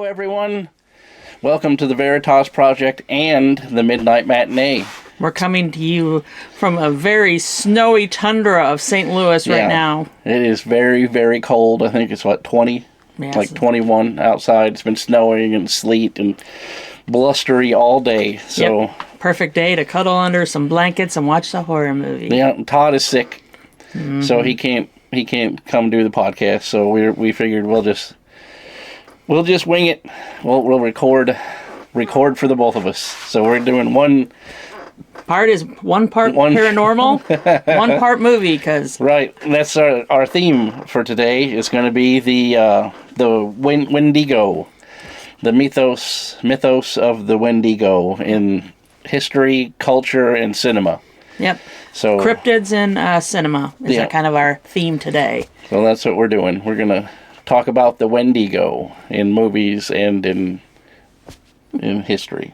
everyone. Welcome to the Veritas Project and the Midnight Matinee. We're coming to you from a very snowy tundra of St. Louis right now. It is very, very cold. I think it's, 20? Yes. Like 21 outside. It's been snowing and sleet and blustery all day. So Yep. Perfect day to cuddle under some blankets and watch the horror movie. Yeah, Todd is sick, so he can't come do the podcast. So we figured we'll just wing it. We'll record for the both of us. So we're doing one part paranormal, one part movie. Right. That's our theme for today. Is going to be the Wendigo, the mythos of the Wendigo in history, culture, and cinema. Yep. So cryptids and cinema is kind of our theme today. So that's what we're doing. We're gonna talk about the Wendigo in movies and in history.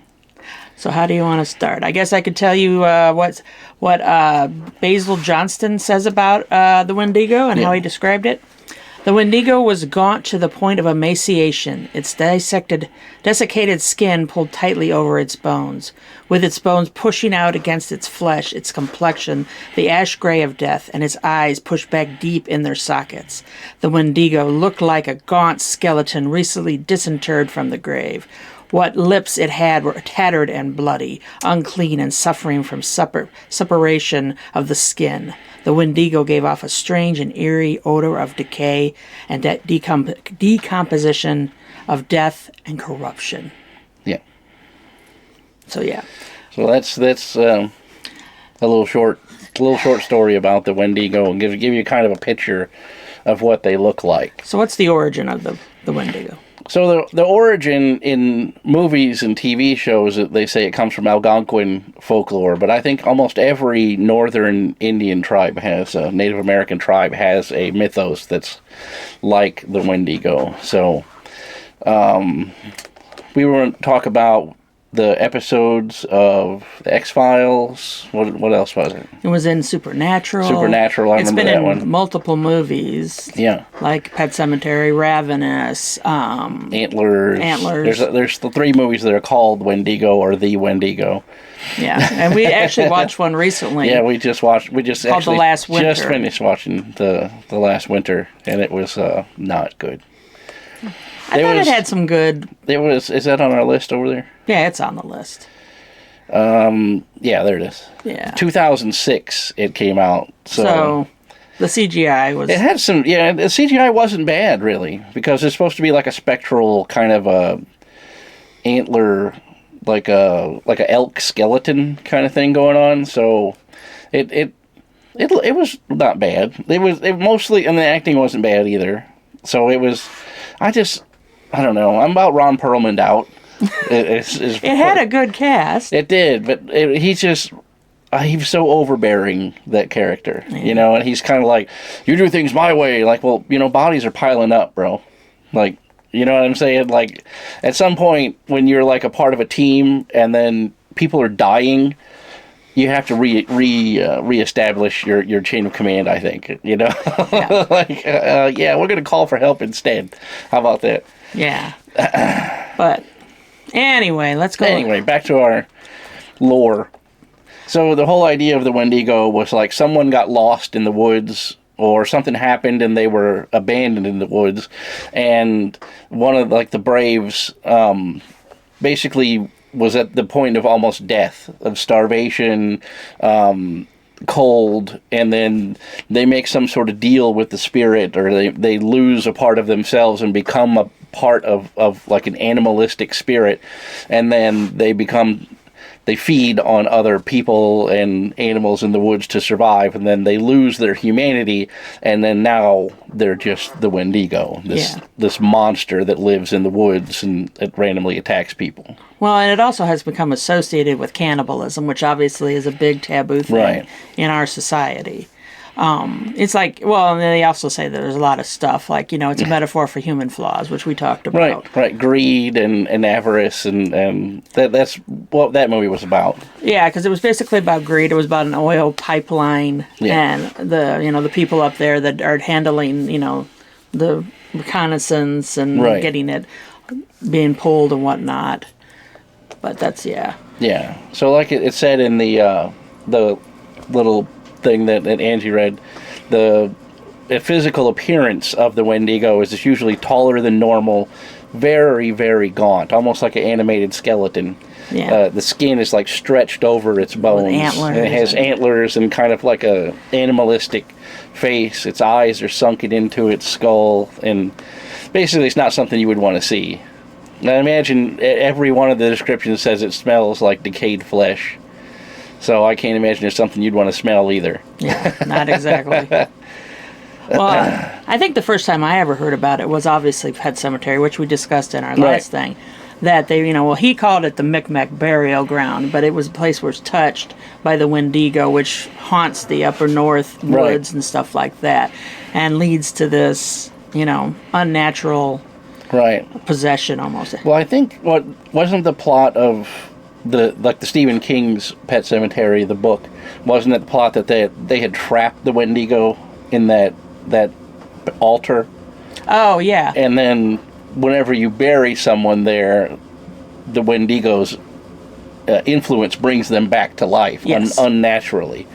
So how do you want to start? I guess I could tell you what Basil Johnston says about the Wendigo and how he described it. The Wendigo was gaunt to the point of emaciation, its desiccated skin pulled tightly over its bones, with its bones pushing out against its flesh, its complexion, the ash gray of death, and its eyes pushed back deep in their sockets. The Wendigo looked like a gaunt skeleton recently disinterred from the grave. What lips it had were tattered and bloody, unclean and suffering from separation of the skin. The Wendigo gave off a strange and eerie odor of decay and decomposition, of death and corruption. Yeah. So yeah. So that's a little short story about the Wendigo and give you kind of a picture of what they look like. So what's the origin of the Wendigo? So the origin in movies and TV shows, they say it comes from Algonquin folklore, but I think almost every northern Indian tribe Native American tribe has a mythos that's like the Wendigo. So we were going to talk about the episodes of the X-Files. What else was it? It was in Supernatural. I remember that one. It's been in multiple movies. Yeah. Like Pet Sematary, Ravenous, Antlers. There's the 3 movies that are called Wendigo or The Wendigo. Yeah, and we actually watched one recently. Yeah, we just called The Last Winter. Just finished watching the Last Winter, and it was not good. I thought it had some good... Is that on our list over there? Yeah, it's on the list. Yeah, there it is. Yeah. 2006 it came out. So the CGI was... It had some... Yeah, the CGI wasn't bad, really, because it's supposed to be like a spectral kind of a antler, like a elk skeleton kind of thing going on. So it was not bad. It mostly... And the acting wasn't bad either. So it was... I don't know. I'm about Ron Perlman out. It had a good cast. It did, but he was so overbearing, that character, and he's kind of like, you do things my way. Like, well, bodies are piling up, bro. Like, you know what I'm saying? Like, at some point when you're like a part of a team and then people are dying, you have to reestablish your chain of command, I think, Yeah. Like, we're going to call for help instead. How about that? Yeah. But anyway, let's go. Anyway, back to our lore. So the whole idea of the Wendigo was like someone got lost in the woods or something happened and they were abandoned in the woods. And one of the Braves basically was at the point of almost death, of starvation, cold, and then they make some sort of deal with the spirit, or they lose a part of themselves and become a part of like an animalistic spirit, and then they feed on other people and animals in the woods to survive, and then they lose their humanity, and then now they're just the Wendigo, this monster that lives in the woods and it randomly attacks people. Well, and it also has become associated with cannibalism, which obviously is a big taboo thing in our society. It's like, well, and they also say that there's a lot of stuff, like, it's a metaphor for human flaws, which we talked about. Right. Greed and avarice, and that's what that movie was about. Yeah, because it was basically about greed. It was about an oil pipeline and the people up there that are handling, the reconnaissance and getting it. being pulled and whatnot. But that's, yeah. Yeah. So like it said in the little thing that Angie read, the physical appearance of the Wendigo is it's usually taller than normal, very, very gaunt, almost like an animated skeleton. Yeah. The skin is like stretched over its bones. With antlers. And it has antlers and kind of like a animalistic face. Its eyes are sunken into its skull, and basically it's not something you would want to see. And I imagine every one of the descriptions says it smells like decayed flesh. So I can't imagine it's something you'd want to smell either. Yeah, not exactly. Well, I think the first time I ever heard about it was obviously Pet Cemetery, which we discussed in our last thing. That they, he called it the Micmac burial ground, but it was a place where it's touched by the Wendigo, which haunts the upper north woods and stuff like that, and leads to this, unnatural possession almost. Well, I think what wasn't the plot of the Stephen King's Pet Cemetery, the book, wasn't it the plot that they had trapped the Wendigo in that altar? Oh yeah. And then whenever you bury someone there, the Wendigo's influence brings them back to life unnaturally.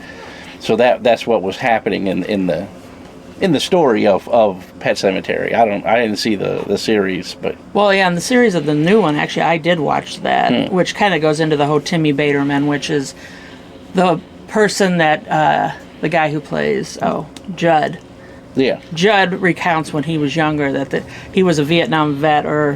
So that's what was happening in the story of Pet Cemetery. I didn't see the series, but in the series of the new one, actually, I did watch that, which kind of goes into the whole Timmy Baterman, which is the person that the guy who plays Judd. Yeah. Judd recounts when he was younger that he was a Vietnam vet or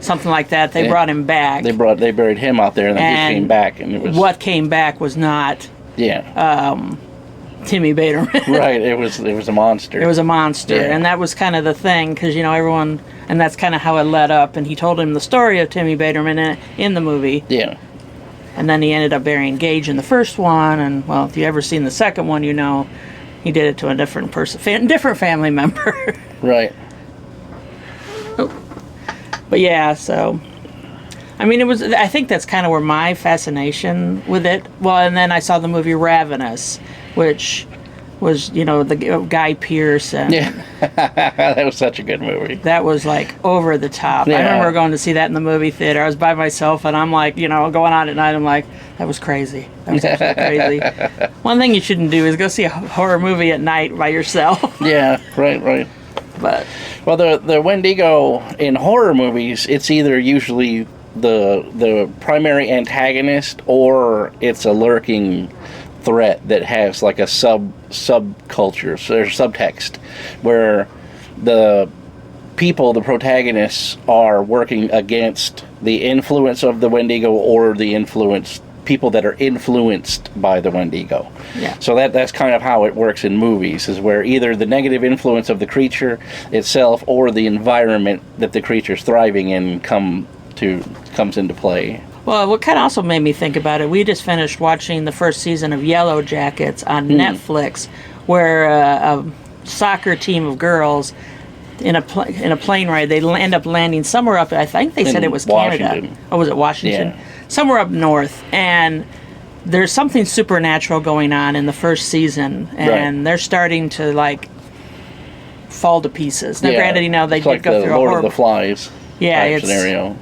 something like that. They brought him back. They buried him out there, and then he came back, and it was what came back was not Timmy Baterman. Right. It was a monster. It was a monster, and that was kind of the thing because everyone, and that's kind of how it led up. And he told him the story of Timmy Baterman in the movie. Yeah. And then he ended up burying Gage in the first one, and well, if you ever seen the second one, he did it to a different person, different family member. Right. But yeah, so I think that's kind of where my fascination with it. Well, and then I saw the movie Ravenous, which was the Guy Pearce, and that was such a good movie. That was like over the top. I remember going to see that in the movie theater. I was by myself, and I'm like, going on at night. I'm like, that was crazy. That was absolutely crazy. One thing you shouldn't do is go see a horror movie at night by yourself. Yeah, right. But the Wendigo in horror movies, it's either usually the primary antagonist or it's a lurking threat that has like a subculture or subtext where the protagonists are working against the influence of the Wendigo or the people that are influenced by the Wendigo. Yeah. So that's kind of how it works in movies, is where either the negative influence of the creature itself or the environment that the creature's thriving in comes into play. Well, what kind of also made me think about it, we just finished watching the first season of Yellow Jackets on Netflix, where a soccer team of girls in a plane ride, they end up landing somewhere up, I think they said it was Washington. Canada. Oh, was it Washington? Yeah. Somewhere up north. And there's something supernatural going on in the first season, and they're starting to fall to pieces. Now, granted, they did go through a Lord of the Flies scenario.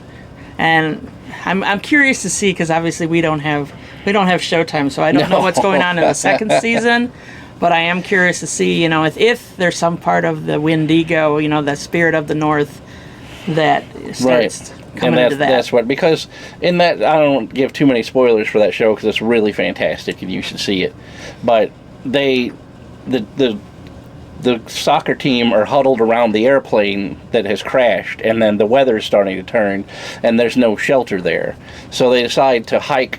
And I'm curious to see, because obviously we don't have Showtime, so I don't know what's going on in the second season. But I am curious to see, if there's some part of the Wendigo, the spirit of the North, that starts coming into that. That's what, because in that, I don't give too many spoilers for that show because it's really fantastic and you should see it. But the soccer team are huddled around the airplane that has crashed, and then the weather's starting to turn, and there's no shelter there. So they decide to hike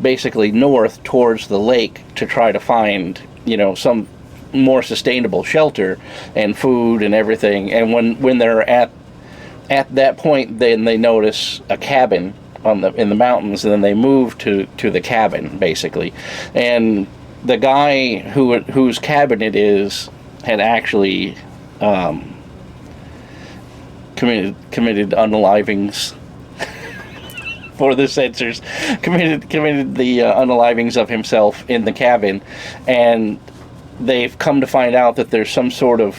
basically north towards the lake to try to find, some more sustainable shelter and food and everything. And when they're at that point, then they notice a cabin in the mountains, and then they move to the cabin basically. And the guy whose cabin it is had actually committed unalivings for the censors, committed the unalivings of himself in the cabin, and they've come to find out that there's some sort of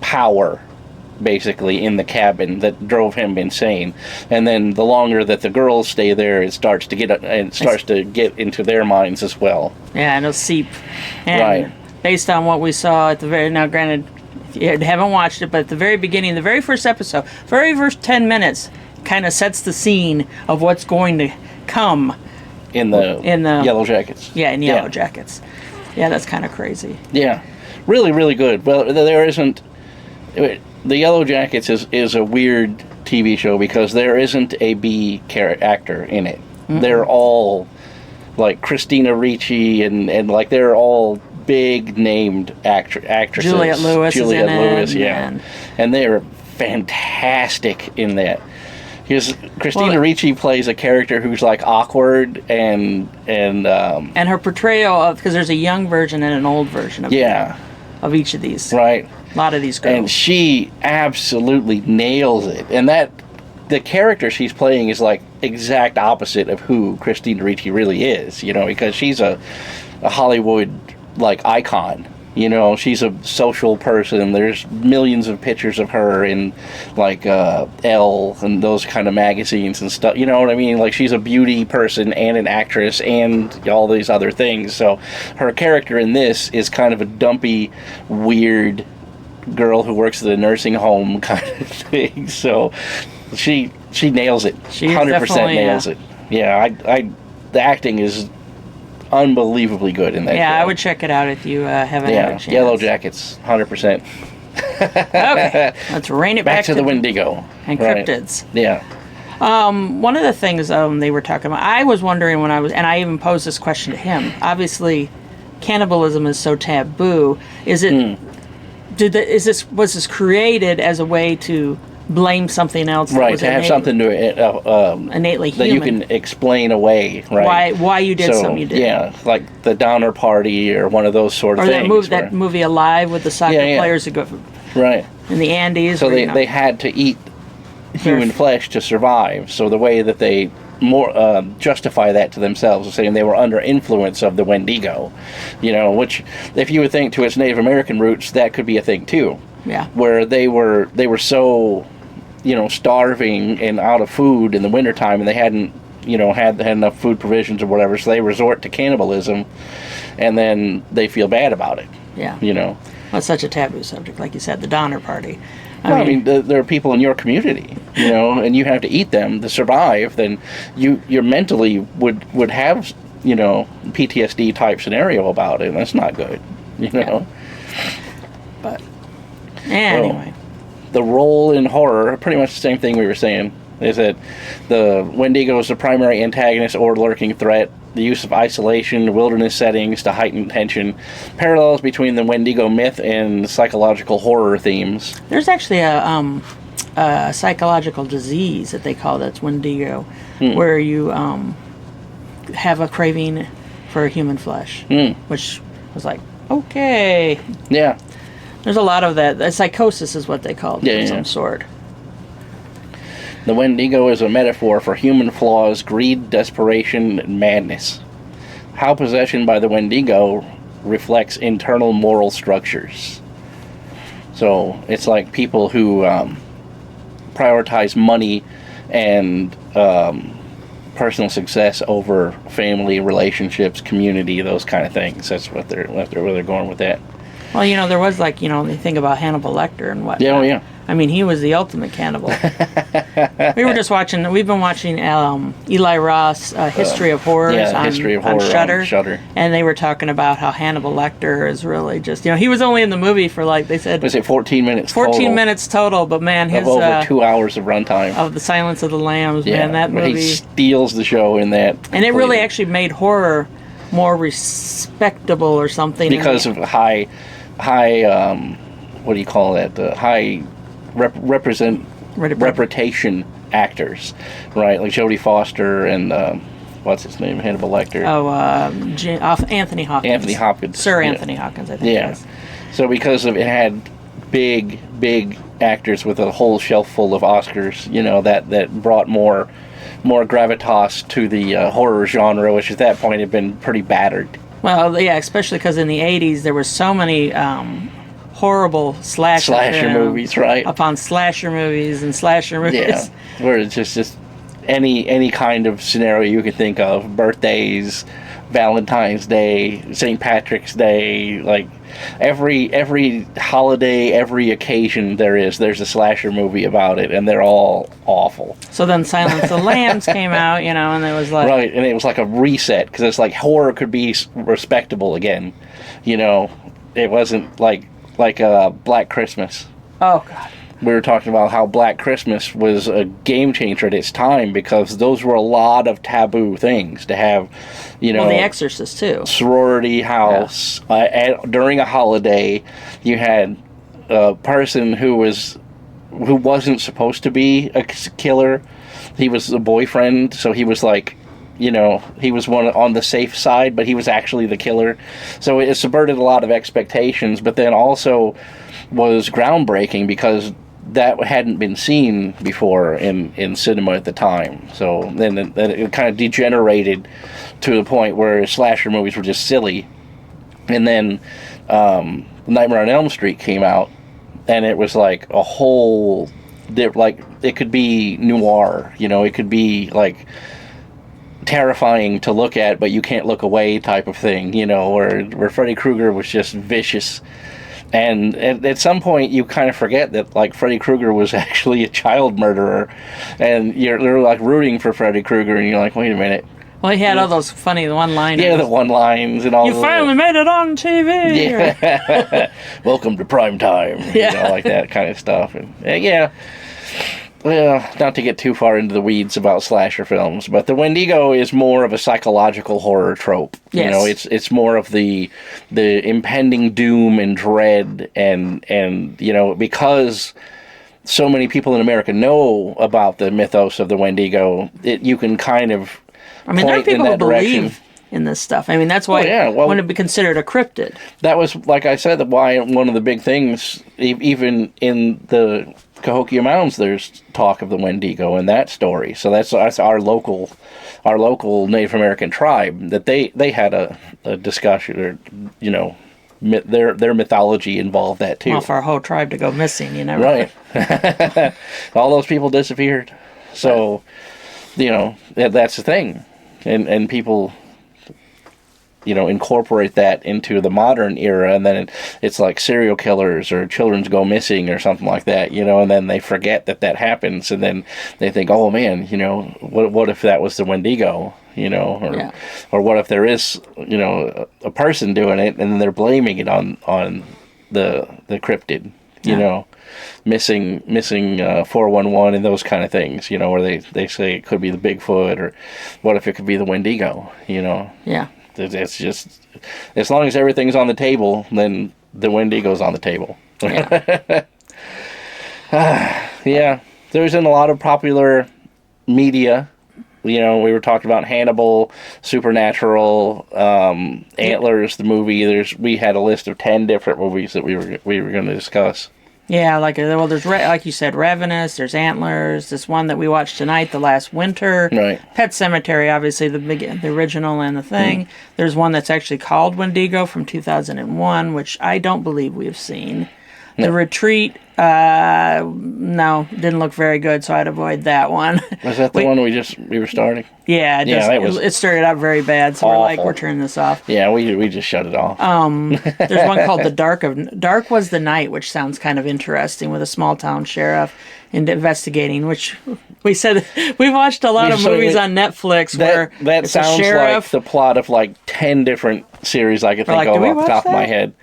power basically in the cabin that drove him insane. And then the longer that the girls stay there, it starts to get into their minds as well. Yeah, and it'll seep. And Right. based on what we saw at the now granted, if you haven't watched it, but at the very beginning, the very first episode, very first 10 minutes, kind of sets the scene of what's going to come. In the Yellow Jackets. Yeah, in Yellow Jackets. Yeah, that's kind of crazy. Yeah. Really, really good. Well, there isn't... The Yellow Jackets is a weird TV show because there isn't a B actor in it. Mm-hmm. They're all like Christina Ricci and like they're all big named actresses. Juliette Lewis is in it, yeah. And they're fantastic in that. Because Christina Ricci plays a character who's like awkward and her portrayal of, because there's a young version and an old version of of each of these. Right. A lot of these girls. And she absolutely nails it. And the character she's playing is like exact opposite of who Christina Ricci really is, you know, because she's a Hollywood like icon. You know, she's a social person. There's millions of pictures of her in, like, Elle and those kind of magazines and stuff. You know what I mean? Like, she's a beauty person and an actress and all these other things. So her character in this is kind of a dumpy, weird girl who works at a nursing home kind of thing. So she nails it. She 100% nails it. Yeah, the acting is unbelievably good in that show. I would check it out if you haven't had a chance. Yellow Jackets, 100%. Okay, let's rein it back to the Wendigo. And cryptids. Yeah. One of the things they were talking about, I was wondering when and I even posed this question to him. Obviously, cannibalism is so taboo. Is it? Was this created as a way to blame something else? Right, to have something to innately human that you can explain away, right? Why you did something you did. Yeah, like the Donner Party or one of those sort of things. Or that movie Alive with the soccer players that go in the Andes. So they had to eat human flesh to survive. So the way that they justify that to themselves is saying they were under influence of the Wendigo, you know, which if you would think to its Native American roots, that could be a thing too. Yeah. Where they were so, you know, starving and out of food in the wintertime, and they hadn't, you know, had enough food provisions or whatever, so they resort to cannibalism, and then they feel bad about it. Yeah. You know. Well, it's such a taboo subject, like you said, the Donner Party. I mean, there are people in your community, you know, and you have to eat them to survive, then you mentally would have, you know, PTSD type scenario about it, and that's not good, you know. Yeah. But anyway. The role in horror, pretty much the same thing we were saying, is that the Wendigo is the primary antagonist or lurking threat. The use of isolation, wilderness settings to heighten tension, parallels between the Wendigo myth and psychological horror themes. There's actually a psychological disease that they call that's Wendigo, where you have a craving for human flesh, which was like, okay. Yeah. There's a lot of that. Psychosis is what they call it of some sort. The Wendigo is a metaphor for human flaws, greed, desperation, and madness. How possession by the Wendigo reflects internal moral structures. So it's like people who prioritize money and personal success over family, relationships, community, those kind of things. That's where they're going with that. Well, you know, there was like, you know, they think about Hannibal Lecter and whatnot. Yeah, oh, yeah. I mean, he was the ultimate cannibal. We've been watching Eli Roth's History of Horrors on Shudder. And they were talking about how Hannibal Lecter is really just, you know, he was only in the movie for like, they said... Was it 14 minutes 14 minutes total, but man, his... Of over 2 hours of runtime. Of The Silence of the Lambs, man, that movie... He steals the show in that. And it really actually made horror more respectable or something. Because of high, what do you call that? High reputation actors, right? Like Jodie Foster and what's his name? Hannibal Lecter. Anthony Hopkins. Anthony Hopkins. Sir Anthony Hopkins, I think. Yeah. So because of it had big actors with a whole shelf full of Oscars, you know, that brought more gravitas to the horror genre, which at that point had been pretty battered. Well, yeah, especially because in the 80s there were so many horrible slasher film movies, right? upon slasher movies and slasher movies. Yeah, where it's just any kind of scenario you could think of. Birthdays, Valentine's Day, St. Patrick's Day, like every holiday, every occasion there's a slasher movie about it, and they're all awful. So then Silence of the Lambs came out, and it was like... Right, and it was like a reset, because it's like horror could be respectable again. It wasn't like Black Christmas. Oh, God. We were talking about how Black Christmas was a game changer at its time, because those were a lot of taboo things to have, Well, The Exorcist, too. Sorority house. Yeah. During a holiday, you had a person who wasn't supposed to be a killer. He was a boyfriend, so he was like, he was one on the safe side, but he was actually the killer. So it subverted a lot of expectations, but then also was groundbreaking because that hadn't been seen before in cinema at the time. So then it kind of degenerated to the point where slasher movies were just silly. And then Nightmare on Elm Street came out, and it was like a whole, like, it could be noir, it could be like terrifying to look at, but you can't look away type of thing, where Freddy Krueger was just vicious. And at some point, you kind of forget that, like, Freddy Krueger was actually a child murderer, and you're like rooting for Freddy Krueger, and you're like, wait a minute. Well, he had all those funny one-liners. Yeah, the one-lines and all. You finally made it on TV. Yeah. Welcome to prime time. Yeah. Like that kind of stuff. And yeah. Well, not to get too far into the weeds about slasher films, but the Wendigo is more of a psychological horror trope. Yes. It's more of the impending doom and dread, and because so many people in America know about the mythos of the Wendigo, you can kind of there are people who direction. Believe in this stuff. That's why it wouldn't be considered a cryptid. That was, like I said, why one of the big things, even in the Cahokia Mountains, there's talk of the Wendigo in that story. So that's our local Native American tribe, that they had a discussion, or their mythology involved that too. Well, for our whole tribe to go missing, right? All those people disappeared. So that's the thing, and people incorporate that into the modern era, and then it's like serial killers or children go missing or something like that, and then they forget that happens, and then they think, oh man, what if that was the Wendigo, or what if there is, a person doing it, and then they're blaming it on the cryptid, missing 411 and those kind of things, where they say it could be the Bigfoot, or what if it could be the Wendigo, Yeah. It's just, as long as everything's on the table, then the Wendigo's on the table. Yeah. Yeah. There's in a lot of popular media. We were talking about Hannibal, Supernatural, Antlers, the movie. We had a list of 10 different movies that we were going to discuss. Yeah, there's, like you said, Ravenous, there's Antlers, this one that we watched tonight, The Last Winter. Right. Pet Sematary, obviously, the original and the thing. There's one that's actually called Wendigo from 2001, which I don't believe we've seen. No. The Retreat, no, didn't look very good, so I'd avoid that one. Was that the one we were starting? Yeah, it started out very bad, so we're turning this off. Yeah, we just shut it off. There's one called Dark Was the Night, which sounds kind of interesting, with a small town sheriff investigating, which we said we've watched a lot of movies on Netflix where that it's sounds a sheriff. like the plot of like 10 different series I could think of off the top of my head.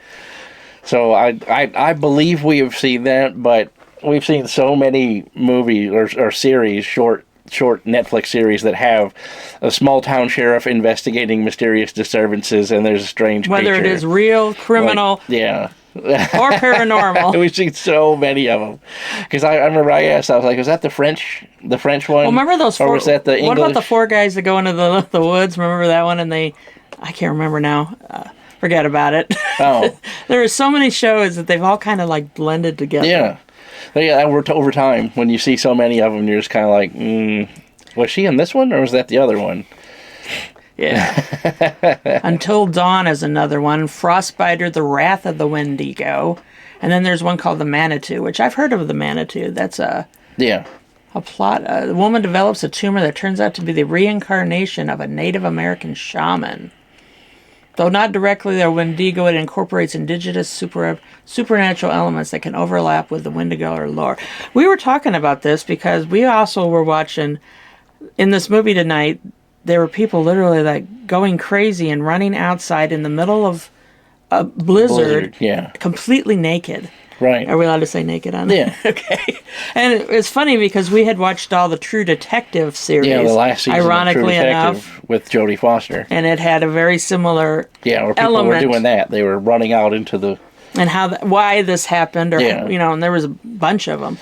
So I believe we have seen that, but we've seen so many movies or series, short Netflix series that have a small town sheriff investigating mysterious disturbances, and there's a strange whether creature. It is real, criminal, or paranormal. We've seen so many of them. Because I remember I asked, I was like, "Was that the French one? Well, remember those four? Or was that the English? What about the four guys that go into the woods? Remember that one? And I can't remember now. Forget about it. Oh. There are so many shows that they've all kind of like blended together. Yeah. Over time, when you see so many of them, you're just kind of like, was she in this one, or was that the other one? Yeah. Until Dawn is another one. Frostbiter, The Wrath of the Wendigo. And then there's one called The Manitou, which I've heard of. The Manitou. That's a plot. The woman develops a tumor that turns out to be the reincarnation of a Native American shaman. Though not directly the Wendigo, it incorporates indigenous supernatural elements that can overlap with the Wendigo or lore. We were talking about this because we also were watching, in this movie tonight, there were people literally like going crazy and running outside in the middle of a blizzard. Completely naked. Right. Are we allowed to say naked on Yeah. Okay. And it's funny because we had watched all the True Detective series. Yeah, the last season ironically of True Detective enough, with Jodie Foster. and it had a very similar where people element. were doing that. They were running out into the... And why this happened, or, and there was a bunch of them.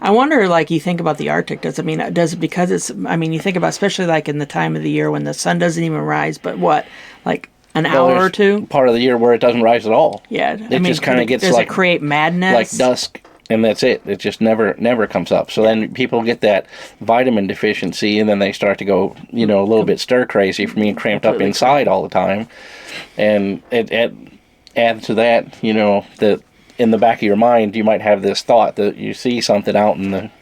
I wonder, like, you think about the Arctic, does it because it's, you think about, especially like in the time of the year when the sun doesn't even rise, but what, like, an hour or two? Part of the year where it doesn't rise at all. Yeah. It just kind of gets does it create madness? Like dusk, and that's it. It just never comes up. So then people get that vitamin deficiency, and then they start to go, a little bit stir crazy from being cramped up inside all the time. And it adds to that, that in the back of your mind, you might have this thought that you see something out in the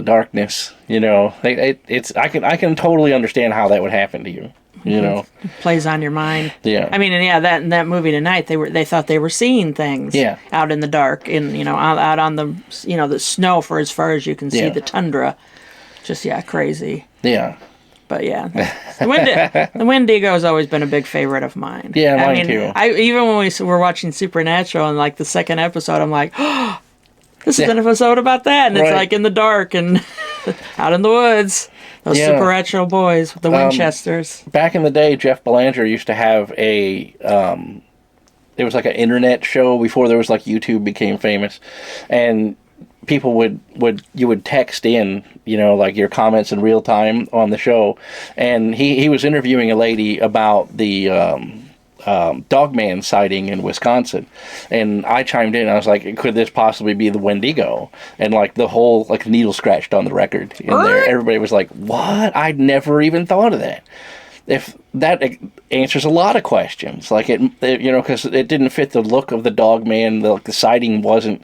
darkness. I can totally understand how that would happen to you. It plays on your mind. Yeah. That movie tonight, they thought they were seeing things. Yeah. Out in the dark, out on the the snow for as far as you can see, the tundra. Just crazy. Yeah. But the Wendigo has always been a big favorite of mine. Yeah, mine too. Even when we were watching Supernatural and like the second episode, I'm like, oh, this is an episode about that, and it's like in the dark and out in the woods. Those supernatural boys with the Winchesters. Back in the day, Jeff Belanger used to have it was like an internet show before there was like YouTube became famous, and people would text in, like your comments in real time on the show, and he was interviewing a lady about the Dogman sighting in Wisconsin, and I chimed in. I was like, could this possibly be the Wendigo? And like the whole needle scratched on the record in there. Everybody was like, what? I'd never even thought of that. If that answers a lot of questions, like it because it didn't fit the look of the Dogman. The sighting wasn't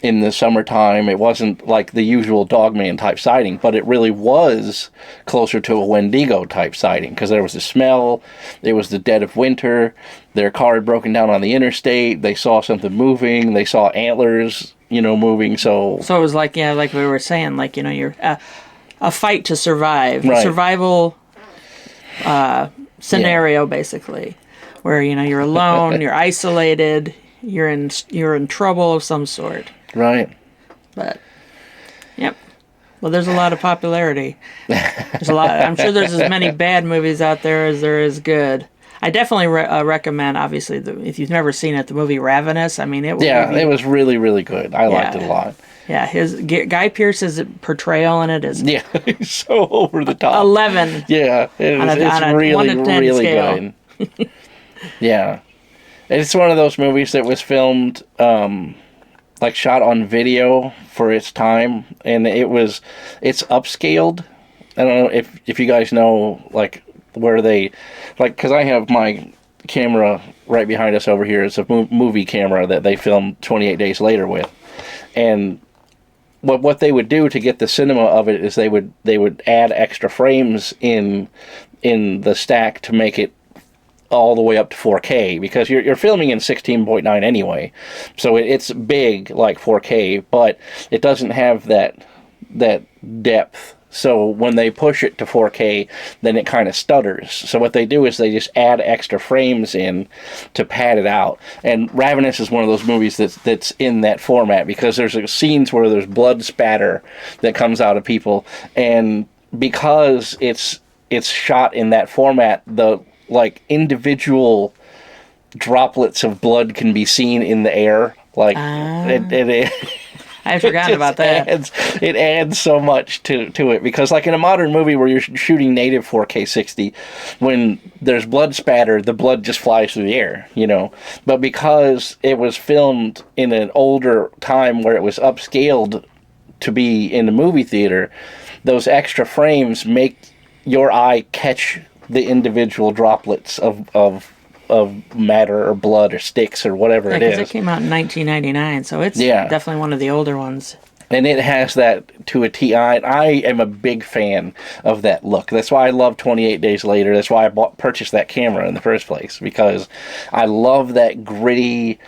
in the summertime. It wasn't like the usual Dogman type sighting, but it really was closer to a Wendigo type sighting because there was a smell. It was the dead of winter. Their car had broken down on the interstate. They saw something moving. They saw antlers, moving. So it was like like we were saying, like you're a fight to survive, right. Survival scenario basically, where you're alone, you're isolated, you're in trouble of some sort. Right. But, yep. Well, there's a lot of popularity. There's a lot. I'm sure there's as many bad movies out there as there is good. I definitely recommend, obviously, if you've never seen it, the movie Ravenous. It was really, really good. I liked it a lot. Yeah, Guy Pearce's portrayal in it is he's so over the top. 11. Yeah, it's really, 1 to 10 really scale. Good. Yeah, it's one of those movies that was filmed. Shot on video for its time, and it's upscaled. I don't know if you guys know where they because I have my camera right behind us over here. It's a movie camera that they filmed 28 Days Later with, and what they would do to get the cinema of it is they would add extra frames in the stack to make it all the way up to 4K, because you're filming in 16.9 anyway, so it's big like 4K, but it doesn't have that depth. So when they push it to 4K, then it kind of stutters. So what they do is they just add extra frames in to pad it out. And Ravenous is one of those movies that's in that format, because there's scenes where there's blood spatter that comes out of people, and because it's shot in that format, the individual droplets of blood can be seen in the air. I forgot about that. It adds so much to it, because in a modern movie where you're shooting native 4K 60, when there's blood spatter, the blood just flies through the air, But because it was filmed in an older time where it was upscaled to be in the movie theater, those extra frames make your eye catch the individual droplets of of matter or blood or sticks or whatever it because is. it came out in 1999, so it's definitely one of the older ones. And it has that to a T. I am a big fan of that look. That's why I love 28 Days Later. That's why I purchased that camera in the first place, because I love that gritty,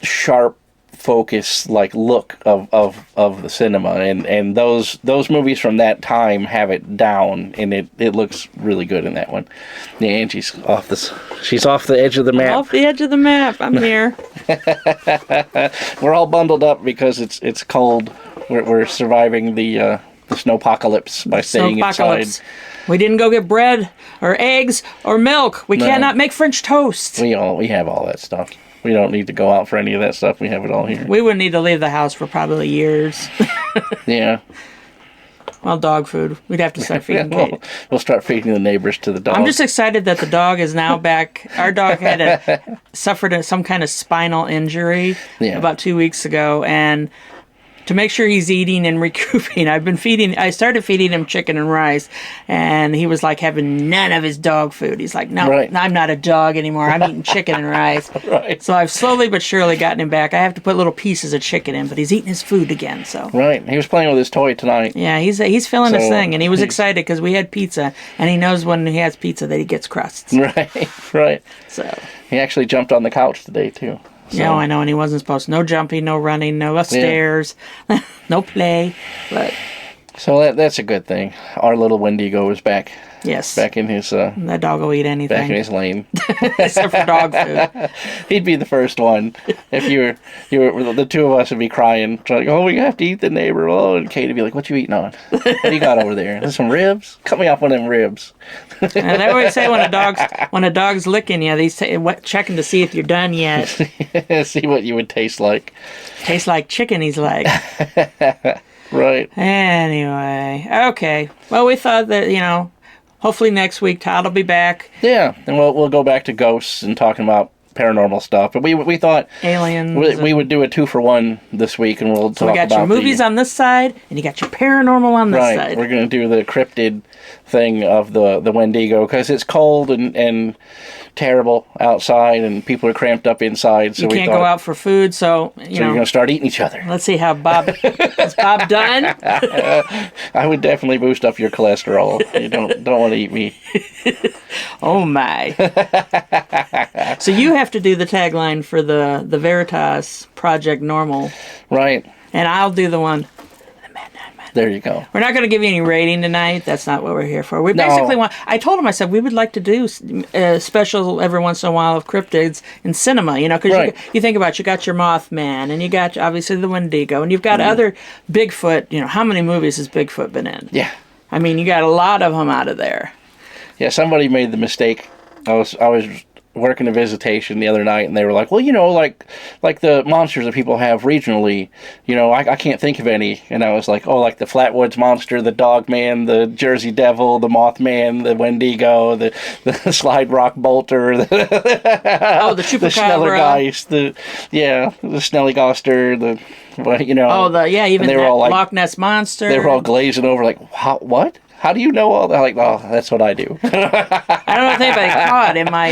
sharp focus look of the cinema, and those movies from that time have it down, and it looks really good in that one. Yeah, Angie's she's off the edge of the map. Off the edge of the map. I'm here. We're all bundled up because it's cold. We're surviving the snowpocalypse by staying inside. We didn't go get bread or eggs or milk. We cannot make French toast. We have all that stuff. We don't need to go out for any of that stuff. We have it all here. We wouldn't need to leave the house for probably years. Yeah. Well, dog food. We'd have to start feeding Kate. We'll start feeding the neighbors to the dog. I'm just excited that the dog is now back. Our dog suffered some kind of spinal injury about 2 weeks ago, and to make sure he's eating and recouping, I started feeding him chicken and rice, and he was having none of his dog food. He's like, no, I'm not a dog anymore. I'm eating chicken and rice. Right. So I've slowly but surely gotten him back. I have to put little pieces of chicken in, but he's eating his food again. So right. He was playing with his toy tonight. Yeah, he's feeling his thing, and he was excited because we had pizza, and he knows when he has pizza that he gets crusts. Right. So he actually jumped on the couch today, too. So. Yeah, I know, and he wasn't supposed to. No jumping, no running, no upstairs, no play. But so that's a good thing. Our little Wendigo is back. Yes. Back in his... that dog will eat anything. Back in his lane. Except for dog food. He'd be the first one. If you were the two of us would be crying. Oh, we have to eat the neighbor. Oh, and Kate would be like, what you eating on? What do you got over there? There's some ribs? Cut me off one of them ribs. And they always say when a dog's licking you, they say, checking to see if you're done yet. See what you would taste like. Tastes like chicken, he's like. Right. Anyway. Okay. Well, we thought that, hopefully next week Todd will be back. Yeah, and we'll go back to ghosts and talking about paranormal stuff. But we thought aliens. We would do a 2-for-1 this week, and we'll talk about. So we got your movies on this side, and you got your paranormal on this side. Right, we're gonna do the cryptid thing of the Wendigo because it's cold and terrible outside, and people are cramped up inside. So you can't go out for food, so you're gonna start eating each other. Let's see how Bob is Bob done. I would definitely boost up your cholesterol. You don't want to eat me. Oh my! So you have to do the tagline for the Veritas Project Normal, right? And I'll do the one. There you go. We're not going to give you any rating tonight. That's not what we're here for. We basically want... I told him, I said, we would like to do a special every once in a while of cryptids in cinema, because you think about, you got your Mothman, and you got, obviously, the Wendigo, and you've got other Bigfoot. How many movies has Bigfoot been in? Yeah. I mean, you got a lot of them out of there. Yeah, somebody made the mistake. I was working a visitation the other night, and they were like, well, like the monsters that people have regionally, I can't think of any. And I was like, oh, like the Flatwoods Monster, the Dogman, the Jersey Devil, the Mothman, the Wendigo, the Slide Rock Bolter, the Chupacabra, the Schnellergeist, the Snellygoster, even they were all like, Loch Ness Monster. They were all glazing over like, what? How do you know all that? Like, oh, that's what I do. I don't know if anybody caught in my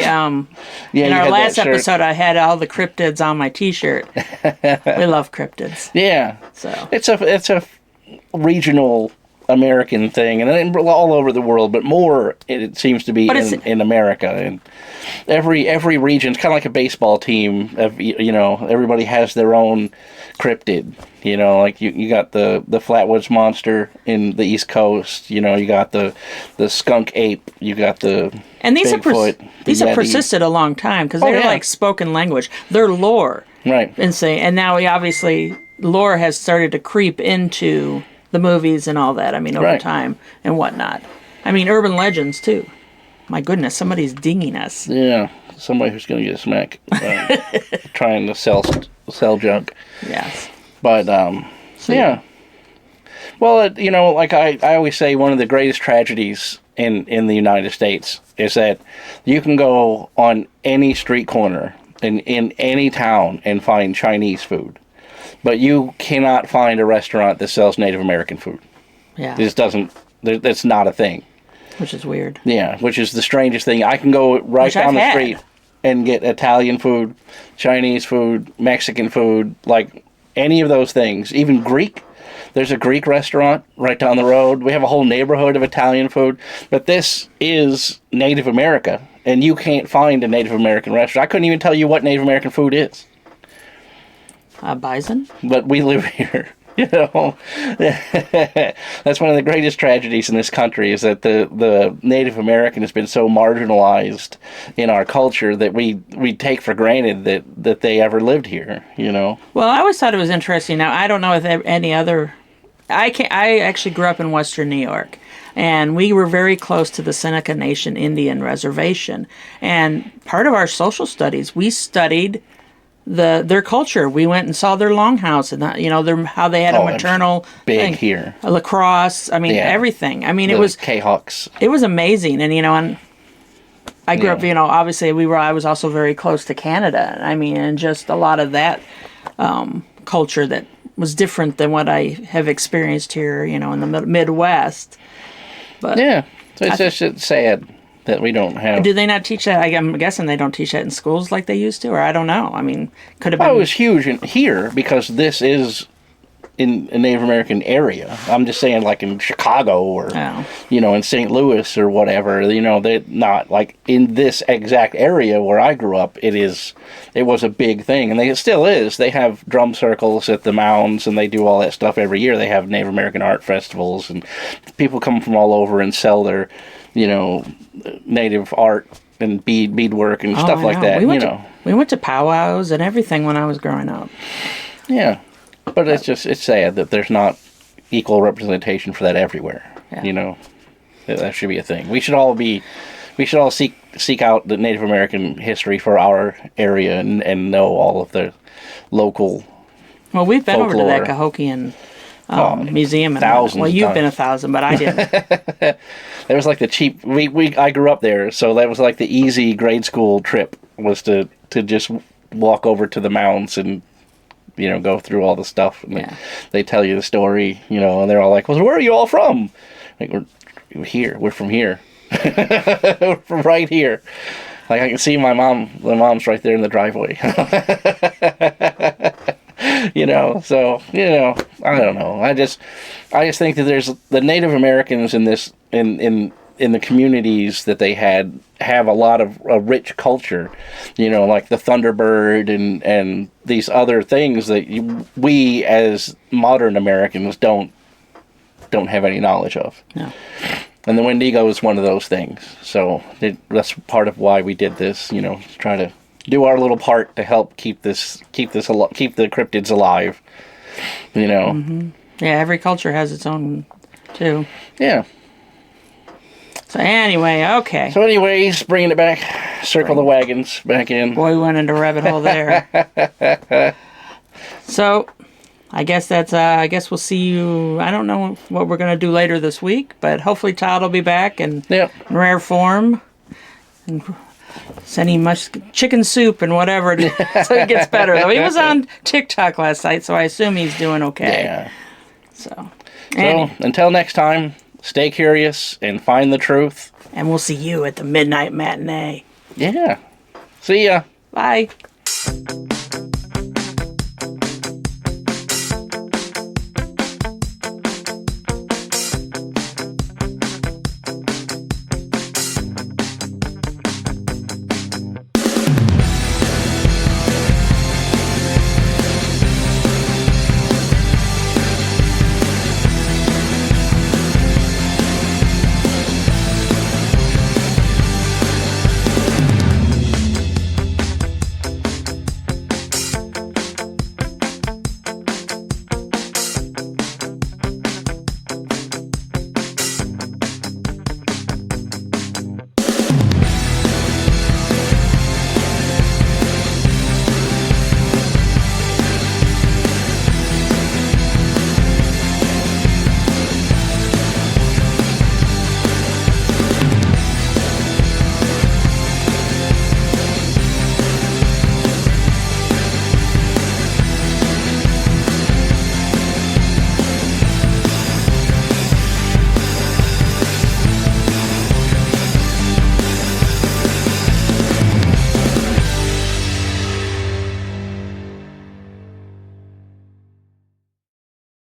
in our last episode. I had all the cryptids on my T-shirt. We love cryptids. Yeah, so it's a regional American thing, and all over the world, but more it seems to be in America. And every region's kind of like a baseball team. Everybody has their own cryptid. Like you got the Flatwoods Monster in the East Coast. You got the skunk ape. You got the Bigfoot. These have persisted a long time because they're like spoken language. They're lore, right? And now lore has started to creep into the movies and all that. I mean, over time and whatnot. I mean, urban legends too. My goodness, somebody's dinging us. Yeah, somebody who's going to get a smack trying to sell junk. Yes. But, yeah. Well, like I always say, one of the greatest tragedies in the United States is that you can go on any street corner in any town and find Chinese food. But you cannot find a restaurant that sells Native American food. Yeah. It just doesn't, that's not a thing. Which is weird. Yeah, which is the strangest thing. I can go right down the street and get Italian food, Chinese food, Mexican food, like any of those things. Even Greek. There's a Greek restaurant right down the road. We have a whole neighborhood of Italian food. But this is Native America, and you can't find a Native American restaurant. I couldn't even tell you what Native American food is. Bison? But we live here. You know, that's one of the greatest tragedies in this country is that the Native American has been so marginalized in our culture that we take for granted that they ever lived here, you know. Well, I always thought it was interesting. Now, I don't know if any other... I actually grew up in Western New York, and we were very close to the Seneca Nation Indian Reservation. And part of our social studies, we studied their culture. We went and saw their longhouse, and you know how they had a maternal big thing, here, a lacrosse. I mean, everything. I mean, it was K-Hawks. It was amazing, and you know, and I grew up. You know, obviously, I was also very close to Canada. I mean, and just a lot of that culture that was different than what I have experienced here. You know, in the Midwest. But yeah, so it's sad that we don't have. Do they not teach that? I'm guessing they don't teach that in schools like they used to, or I don't know. I mean, could have been. Oh, it was huge here because this is in a Native American area. I'm just saying, like in Chicago or you know, in St. Louis or whatever. You know, they're not like in this exact area where I grew up. It was a big thing, and it still is. They have drum circles at the mounds, and they do all that stuff every year. They have Native American art festivals, and people come from all over and sell their, you know, native art and beadwork and stuff like that. We went to powwows and everything when I was growing up. Yeah, but it's sad that there's not equal representation for that everywhere. Yeah. You know, that should be a thing. We should all seek out the Native American history for our area and know all of the local. Well, we've been folklore. Over to that Cahokian museum. Thousands. Well, you've been 1,000, but I didn't. That was like the cheap. I grew up there, so that was like the easy grade school trip was to just walk over to the mounds and, you know, go through all the stuff. And they tell you the story, you know, and they're all like, "Well, where are you all from?" Like, we're here. We're from here. We're from right here. Like, I can see my mom. The mom's right there in the driveway. You know, so, you know, I don't know. I just think that there's the Native Americans in this in the communities that they have a lot of a rich culture, you know, like the Thunderbird and these other things that we as modern Americans don't have any knowledge of. No. And the Wendigo is one of those things. So that's part of why we did this, you know, try to do our little part to help keep the cryptids alive, you know. Mm-hmm. Yeah, every culture has its own too. Yeah. So anyway, okay. So anyways, bringing it back, circle the wagons back in. Boy, we went into a rabbit hole there. So, I guess I guess we'll see you. I don't know what we're going to do later this week, but hopefully Todd will be back in rare form. And send him much chicken soup and whatever so he gets better. Though he was on TikTok last night, so I assume he's doing okay. Yeah. So until next time, stay curious and find the truth. And we'll see you at the Midnight Matinee. Yeah. See ya. Bye.